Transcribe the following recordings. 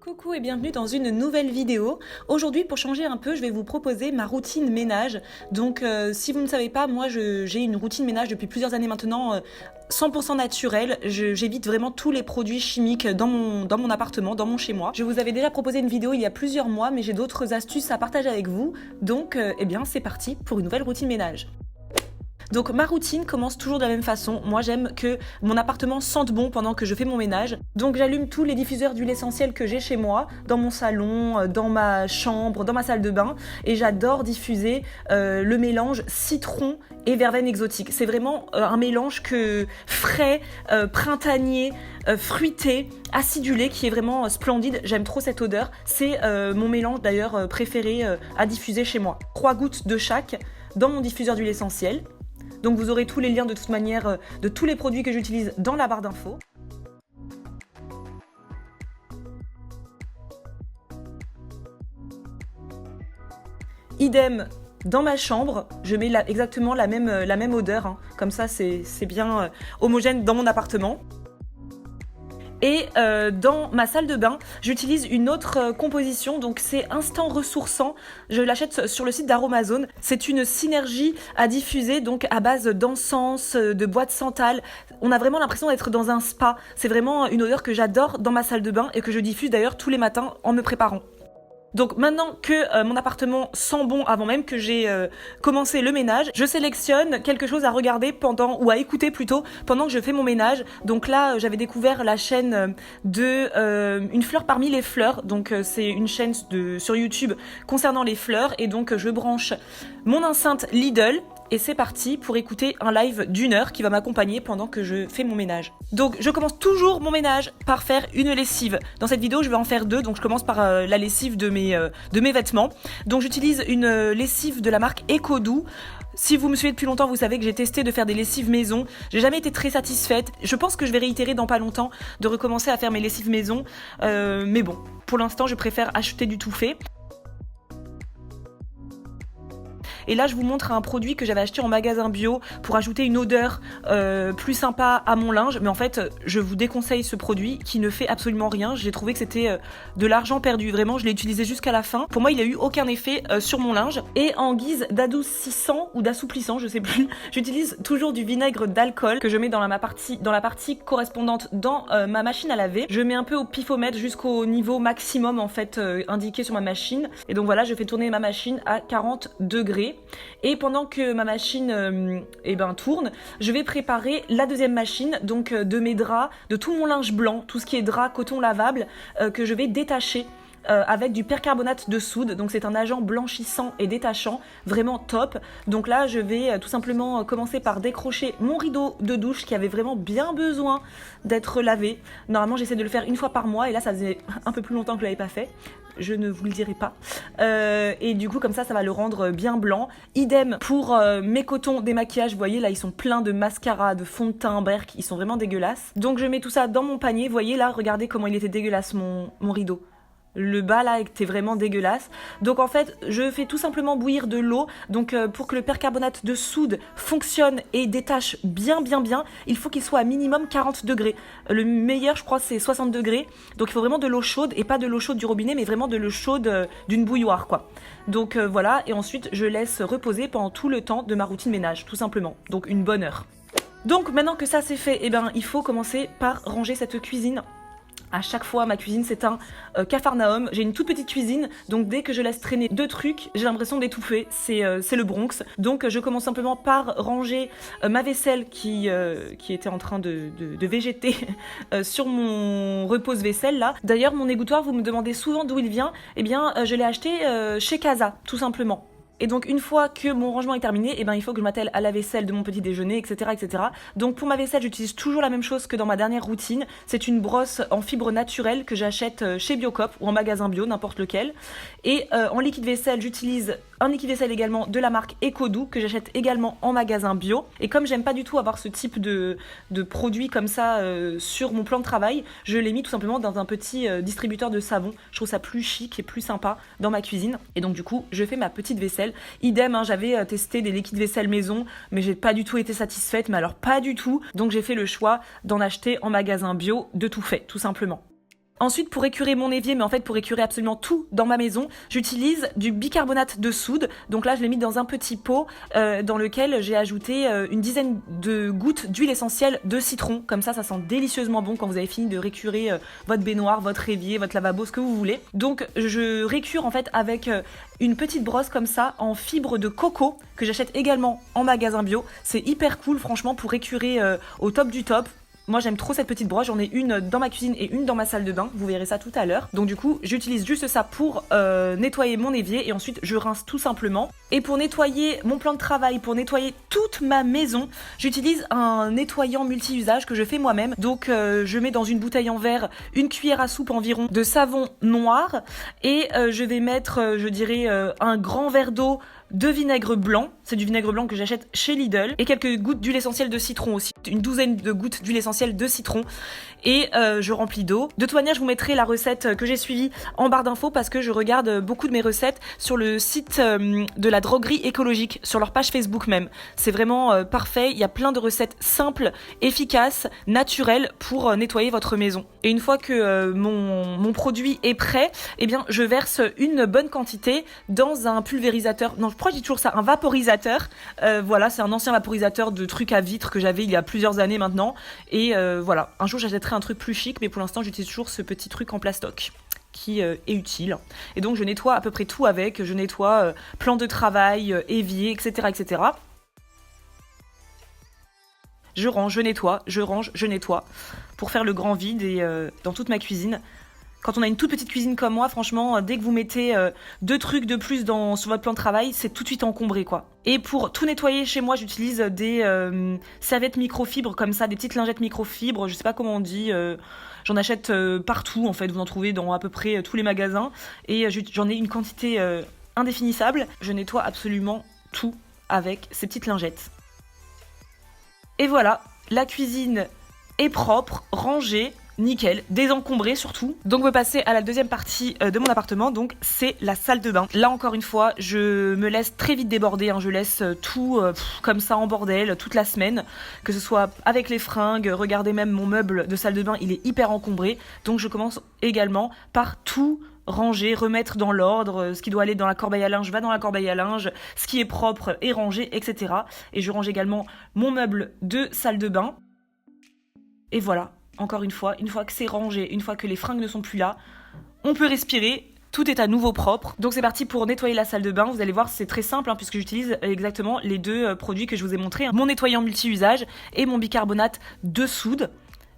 Coucou et bienvenue dans une nouvelle vidéo. Aujourd'hui, pour changer un peu, je vais vous proposer ma routine ménage. Donc si vous ne savez pas, moi j'ai une routine ménage depuis plusieurs années maintenant, 100% naturelle. J'évite vraiment tous les produits chimiques dans mon appartement, dans mon chez-moi. Je vous avais déjà proposé une vidéo il y a plusieurs mois, mais j'ai d'autres astuces à partager avec vous. Donc eh bien c'est parti pour une nouvelle routine ménage. Donc ma routine commence toujours de la même façon. Moi j'aime que mon appartement sente bon pendant que je fais mon ménage. Donc j'allume tous les diffuseurs d'huile essentielle que j'ai chez moi, dans mon salon, dans ma chambre, dans ma salle de bain. Et j'adore diffuser le mélange citron et verveine exotique. C'est vraiment un mélange frais, printanier, fruité, acidulé, qui est vraiment splendide. J'aime trop cette odeur. C'est mon mélange d'ailleurs préféré à diffuser chez moi. 3 gouttes de chaque dans mon diffuseur d'huile essentielle. Donc vous aurez tous les liens de toute manière de tous les produits que j'utilise dans la barre d'infos. Idem dans ma chambre, je mets exactement la même odeur, hein. Comme ça c'est bien homogène dans mon appartement. Et dans ma salle de bain, j'utilise une autre composition, donc c'est Instant Ressourçant. Je l'achète sur le site d'Aromazone. C'est une synergie à diffuser, donc à base d'encens, de bois de santal. On a vraiment l'impression d'être dans un spa. C'est vraiment une odeur que j'adore dans ma salle de bain et que je diffuse d'ailleurs tous les matins en me préparant. Donc maintenant que mon appartement sent bon avant même que j'ai commencé le ménage, je sélectionne quelque chose à regarder ou à écouter plutôt pendant que je fais mon ménage. Donc là, j'avais découvert la chaîne de Une fleur parmi les fleurs. Donc c'est une chaîne sur YouTube concernant les fleurs. Et donc je branche mon enceinte Lidl. Et c'est parti pour écouter un live d'1 heure qui va m'accompagner pendant que je fais mon ménage. Donc je commence toujours mon ménage par faire une lessive. Dans cette vidéo, je vais en faire 2, donc je commence par la lessive de mes vêtements. Donc j'utilise une lessive de la marque EcoDoux. Si vous me suivez depuis longtemps, vous savez que j'ai testé de faire des lessives maison. J'ai jamais été très satisfaite. Je pense que je vais réitérer dans pas longtemps de recommencer à faire mes lessives maison. Mais bon, pour l'instant, je préfère acheter du tout fait. Et là, je vous montre un produit que j'avais acheté en magasin bio pour ajouter une odeur plus sympa à mon linge. Mais en fait, je vous déconseille ce produit qui ne fait absolument rien. J'ai trouvé que c'était de l'argent perdu. Vraiment, je l'ai utilisé jusqu'à la fin. Pour moi, il n'a eu aucun effet sur mon linge. Et en guise d'adoucissant ou d'assouplissant, je sais plus, j'utilise toujours du vinaigre d'alcool que je mets dans la partie correspondante dans ma machine à laver. Je mets un peu au pifomètre jusqu'au niveau maximum en fait indiqué sur ma machine. Et donc voilà, je fais tourner ma machine à 40 degrés. Et pendant que ma machine tourne, je vais préparer la deuxième machine, donc de mes draps, de tout mon linge blanc, tout ce qui est drap, coton lavable, que je vais détacher avec du percarbonate de soude. Donc c'est un agent blanchissant et détachant, vraiment top. Donc là je vais tout simplement commencer par décrocher mon rideau de douche qui avait vraiment bien besoin d'être lavé. Normalement j'essaie de le faire 1 fois par mois et là ça faisait un peu plus longtemps que je l'avais pas fait. Je ne vous le dirai pas. Et du coup comme ça va le rendre bien blanc. Idem pour mes cotons démaquillage. Vous voyez là ils sont pleins de mascara, de fond de teint, berk. Ils sont vraiment dégueulasses. Donc je mets tout ça dans mon panier. Vous voyez là, regardez comment il était dégueulasse mon rideau. Le bas là était vraiment dégueulasse. Donc en fait je fais tout simplement bouillir de l'eau. Donc pour que le percarbonate de soude fonctionne et détache bien, il faut qu'il soit à minimum 40 degrés. Le meilleur je crois c'est 60 degrés. Donc il faut vraiment de l'eau chaude et pas de l'eau chaude du robinet mais vraiment de l'eau chaude d'une bouilloire quoi. Donc voilà, et ensuite je laisse reposer pendant tout le temps de ma routine ménage tout simplement. Donc une bonne heure. Donc maintenant que ça c'est fait, il faut commencer par ranger cette cuisine. À chaque fois, ma cuisine, c'est un capharnaüm. J'ai une toute petite cuisine, donc dès que je laisse traîner 2 trucs, j'ai l'impression d'étouffer. C'est le Bronx. Donc je commence simplement par ranger ma vaisselle qui était en train de végéter sur mon repose-vaisselle là. D'ailleurs, mon égouttoir, vous me demandez souvent d'où il vient. Eh bien, je l'ai acheté chez Casa, tout simplement. Et donc une fois que mon rangement est terminé, il faut que je m'attelle à la vaisselle de mon petit déjeuner, etc., etc. Donc pour ma vaisselle, j'utilise toujours la même chose que dans ma dernière routine. C'est une brosse en fibre naturelle que j'achète chez Biocop ou en magasin bio, n'importe lequel. Et en liquide vaisselle, j'utilise un liquide vaisselle également de la marque EcoDoux que j'achète également en magasin bio. Et comme j'aime pas du tout avoir ce type de produit comme ça sur mon plan de travail, je l'ai mis tout simplement dans un petit distributeur de savon. Je trouve ça plus chic et plus sympa dans ma cuisine. Et donc du coup, je fais ma petite vaisselle. Idem, j'avais testé des liquides vaisselle maison, mais j'ai pas du tout été satisfaite, mais alors pas du tout. Donc j'ai fait le choix d'en acheter en magasin bio de tout fait, tout simplement. Ensuite, pour écurer mon évier, mais en fait pour écurer absolument tout dans ma maison, j'utilise du bicarbonate de soude. Donc là, je l'ai mis dans un petit pot dans lequel j'ai ajouté une dizaine de gouttes d'huile essentielle de citron. Comme ça sent délicieusement bon quand vous avez fini de récurer votre baignoire, votre évier, votre lavabo, ce que vous voulez. Donc je récure en fait avec une petite brosse comme ça en fibre de coco que j'achète également en magasin bio. C'est hyper cool franchement pour récurer au top du top. Moi j'aime trop cette petite brosse, j'en ai une dans ma cuisine et une dans ma salle de bain, vous verrez ça tout à l'heure. Donc du coup j'utilise juste ça pour nettoyer mon évier et ensuite je rince tout simplement. Et pour nettoyer mon plan de travail, pour nettoyer toute ma maison, j'utilise un nettoyant multi-usage que je fais moi-même. Donc je mets dans une bouteille en verre une cuillère à soupe environ de savon noir et je vais mettre je dirais un grand verre d'eau de vinaigre blanc, c'est du vinaigre blanc que j'achète chez Lidl, et quelques gouttes d'huile essentielle de citron aussi, une douzaine de gouttes d'huile essentielle de citron, et je remplis d'eau. De toute manière, je vous mettrai la recette que j'ai suivie en barre d'infos parce que je regarde beaucoup de mes recettes sur le site de la droguerie écologique, sur leur page Facebook même. C'est vraiment parfait, il y a plein de recettes simples, efficaces, naturelles pour nettoyer votre maison. Et une fois que mon produit est prêt, eh bien, je verse une bonne quantité dans un pulvérisateur, non, je crois que je dis toujours ça, un vaporisateur. Voilà, c'est un ancien vaporisateur de trucs à vitre que j'avais il y a plusieurs années maintenant. Et voilà, un jour j'achèterai un truc plus chic, mais pour l'instant j'utilise toujours ce petit truc en plastoc qui est utile. Et donc je nettoie à peu près tout avec, je nettoie plan de travail, évier, etc., etc. Je range, je nettoie, je range, je nettoie pour faire le grand vide et dans toute ma cuisine. Quand on a une toute petite cuisine comme moi, franchement, dès que vous mettez 2 trucs de plus sur votre plan de travail, c'est tout de suite encombré, quoi. Et pour tout nettoyer chez moi, j'utilise des serviettes microfibres comme ça, des petites lingettes microfibres, je sais pas comment on dit. J'en achète partout, en fait, vous en trouvez dans à peu près tous les magasins. Et j'en ai une quantité indéfinissable. Je nettoie absolument tout avec ces petites lingettes. Et voilà, la cuisine est propre, rangée, nickel, désencombré surtout. Donc on peut passer à la deuxième partie de mon appartement, donc c'est la salle de bain. Là encore une fois, je me laisse très vite déborder, hein. Je laisse tout comme ça en bordel toute la semaine, que ce soit avec les fringues, regardez même mon meuble de salle de bain, il est hyper encombré. Donc je commence également par tout ranger, remettre dans l'ordre, ce qui doit aller dans la corbeille à linge va dans la corbeille à linge, ce qui est propre est rangé, etc. Et je range également mon meuble de salle de bain. Et voilà. Encore une fois que c'est rangé, une fois que les fringues ne sont plus là, on peut respirer, tout est à nouveau propre. Donc c'est parti pour nettoyer la salle de bain. Vous allez voir, c'est très simple puisque j'utilise exactement les 2 produits que je vous ai montrés, mon nettoyant multi-usage et mon bicarbonate de soude.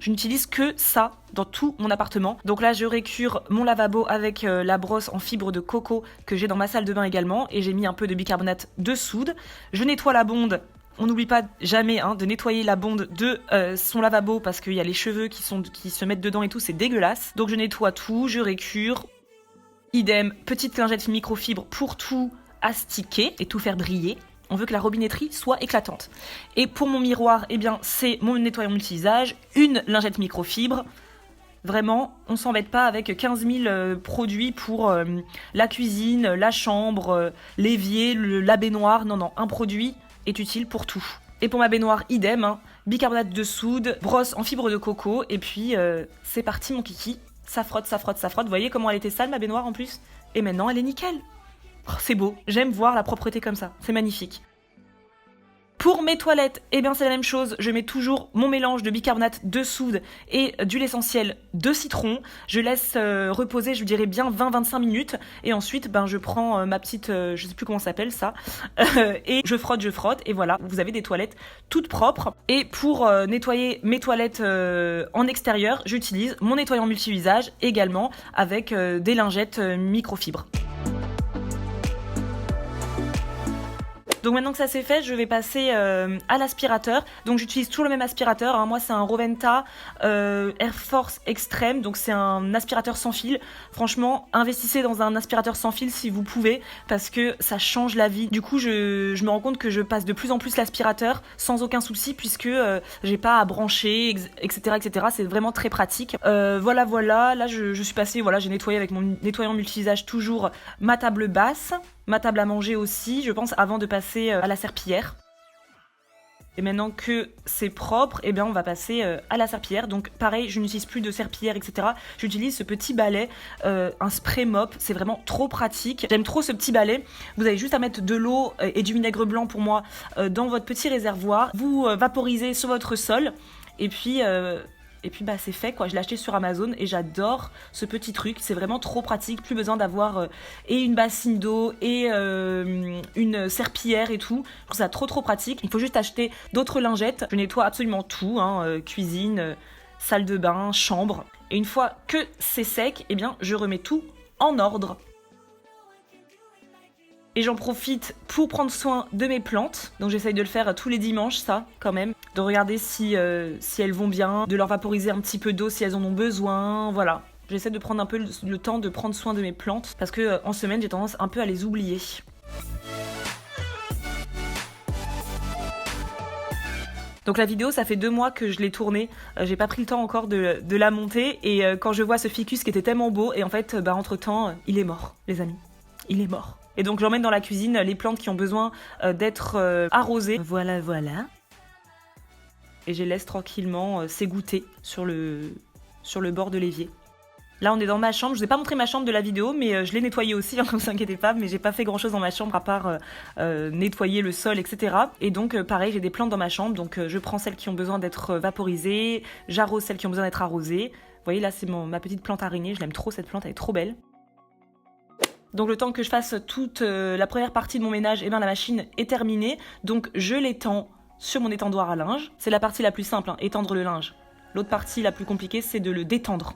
Je n'utilise que ça dans tout mon appartement. Donc là, je récure mon lavabo avec la brosse en fibre de coco que j'ai dans ma salle de bain également, et j'ai mis un peu de bicarbonate de soude. Je nettoie la bonde. On n'oublie pas jamais de nettoyer la bonde de son lavabo parce qu'il y a les cheveux qui se mettent dedans et tout, c'est dégueulasse. Donc je nettoie tout, je récure. Idem, petite lingette microfibre pour tout astiquer et tout faire briller. On veut que la robinetterie soit éclatante. Et pour mon miroir, eh bien, c'est mon nettoyant multi-usage, une lingette microfibre. Vraiment, on s'embête pas avec 15 000 produits pour la cuisine, la chambre, l'évier, la baignoire. Non, un produit est utile pour tout. Et pour ma baignoire, idem, bicarbonate de soude, brosse en fibre de coco, et puis c'est parti mon kiki. Ça frotte, ça frotte, ça frotte. Vous voyez comment elle était sale ma baignoire en plus? Et maintenant elle est nickel. Oh, c'est beau, j'aime voir la propreté comme ça, c'est magnifique. Pour mes toilettes, eh bien c'est la même chose, je mets toujours mon mélange de bicarbonate de soude et d'huile essentielle de citron. Je laisse reposer, je dirais bien 20-25 minutes, et ensuite je prends ma petite, je sais plus comment ça s'appelle ça, et je frotte, et voilà, vous avez des toilettes toutes propres. Et pour nettoyer mes toilettes en extérieur, j'utilise mon nettoyant multi-usage également avec des lingettes microfibres. Donc maintenant que ça c'est fait, je vais passer à l'aspirateur. Donc j'utilise toujours le même aspirateur, Moi c'est un Roventa Air Force Extreme. Donc c'est un aspirateur sans fil. Franchement, investissez dans un aspirateur sans fil si vous pouvez, parce que ça change la vie. Du coup je me rends compte que je passe de plus en plus l'aspirateur sans aucun souci, puisque j'ai pas à brancher, etc. C'est vraiment très pratique. Voilà, là je suis passée, j'ai nettoyé avec mon nettoyant multi-usage toujours ma table basse, ma table à manger aussi, je pense, avant de passer à la serpillière. Et maintenant que c'est propre, eh bien on va passer à la serpillière. Donc pareil, je n'utilise plus de serpillière, etc. J'utilise ce petit balai, un spray mop. C'est vraiment trop pratique. J'aime trop ce petit balai. Vous avez juste à mettre de l'eau et du vinaigre blanc pour moi dans votre petit réservoir. Vous vaporisez sur votre sol. Et puis bah c'est fait quoi, je l'ai acheté sur Amazon et j'adore ce petit truc, c'est vraiment trop pratique, plus besoin d'avoir et une bassine d'eau et une serpillière et tout. Je trouve ça trop pratique. Il faut juste acheter d'autres lingettes. Je nettoie absolument tout, cuisine, salle de bain, chambre. Et une fois que c'est sec, eh bien je remets tout en ordre. Et j'en profite pour prendre soin de mes plantes. Donc j'essaye de le faire tous les dimanches, ça, quand même. De regarder si elles vont bien, de leur vaporiser un petit peu d'eau si elles en ont besoin, voilà. J'essaie de prendre un peu le temps de prendre soin de mes plantes parce que en semaine, j'ai tendance un peu à les oublier. Donc la vidéo, ça fait 2 mois que je l'ai tournée. J'ai pas pris le temps encore de la monter. Et quand je vois ce ficus qui était tellement beau, et en fait, entre-temps, il est mort, les amis. Il est mort. Et donc j'emmène dans la cuisine les plantes qui ont besoin d'être arrosées. Voilà. Et je les laisse tranquillement s'égoutter sur le bord de l'évier. Là on est dans ma chambre, je vous ai pas montré ma chambre de la vidéo, mais je l'ai nettoyée aussi, ne vous inquiétez pas, mais j'ai pas fait grand chose dans ma chambre à part nettoyer le sol, etc. Et donc pareil, j'ai des plantes dans ma chambre, donc je prends celles qui ont besoin d'être vaporisées, j'arrose celles qui ont besoin d'être arrosées. Vous voyez là c'est ma petite plante araignée, je l'aime trop cette plante, elle est trop belle. Donc le temps que je fasse toute la première partie de mon ménage, la machine est terminée. Donc je l'étends sur mon étendoir à linge. C'est la partie la plus simple, étendre le linge. L'autre partie la plus compliquée, c'est de le détendre.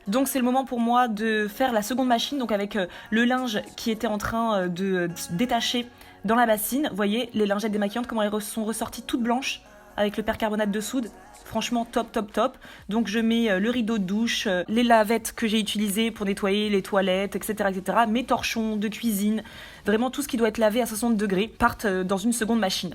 Donc c'est le moment pour moi de faire la seconde machine, donc avec le linge qui était en train de détacher dans la bassine. Vous voyez les lingettes démaquillantes, comment elles sont ressorties toutes blanches avec le percarbonate de soude. Franchement top. Donc je mets le rideau de douche, les lavettes que j'ai utilisées pour nettoyer les toilettes, etc. Mes torchons de cuisine, vraiment tout ce qui doit être lavé à 60 degrés partent dans une seconde machine.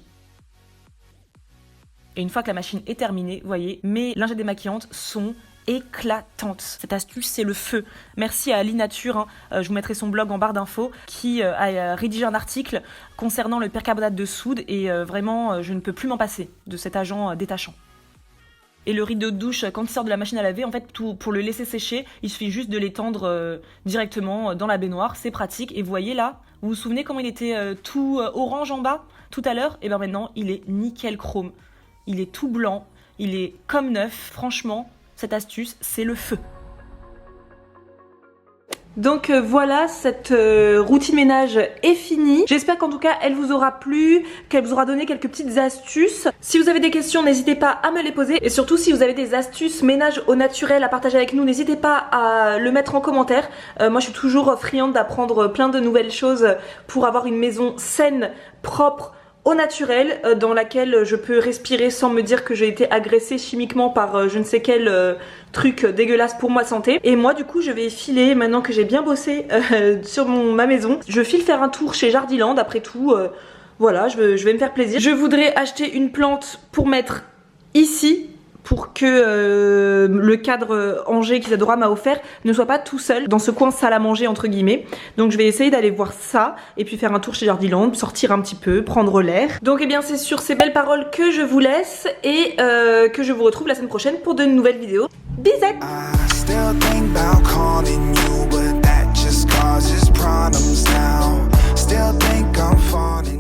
Et une fois que la machine est terminée, vous voyez, mes lingettes démaquillantes sont éclatante. Cette astuce, c'est le feu. Merci à Ali Nature, je vous mettrai son blog en barre d'infos, qui a rédigé un article concernant le percarbonate de soude et vraiment, je ne peux plus m'en passer de cet agent détachant. Et le rideau de douche, quand il sort de la machine à laver, en fait, pour le laisser sécher, il suffit juste de l'étendre directement dans la baignoire. C'est pratique. Et vous voyez là, vous vous souvenez comment il était tout orange en bas tout à l'heure? Et bien maintenant, il est nickel chrome. Il est tout blanc. Il est comme neuf. Franchement, cette astuce, c'est le feu. Donc voilà, cette routine ménage est finie. J'espère qu'en tout cas elle vous aura plu, qu'elle vous aura donné quelques petites astuces. Si vous avez des questions, n'hésitez pas à me les poser. Et surtout si vous avez des astuces ménage au naturel à partager avec nous, n'hésitez pas à le mettre en commentaire. Moi je suis toujours friande d'apprendre plein de nouvelles choses pour avoir une maison saine, propre, au naturel, dans laquelle je peux respirer sans me dire que j'ai été agressée chimiquement par je ne sais quel truc dégueulasse pour ma santé. Et moi du coup je vais filer, maintenant que j'ai bien bossé sur ma maison, je file faire un tour chez Jardiland. Après tout, voilà, je vais me faire plaisir. Je voudrais acheter une plante pour mettre ici, pour que le cadre Angers qu'Isadora m'a offert ne soit pas tout seul dans ce coin salle à manger entre guillemets. Donc je vais essayer d'aller voir ça et puis faire un tour chez Jardiland, sortir un petit peu, prendre l'air. Donc eh bien c'est sur ces belles paroles que je vous laisse et que je vous retrouve la semaine prochaine pour de nouvelles vidéos. Bisous. Still think I'm falling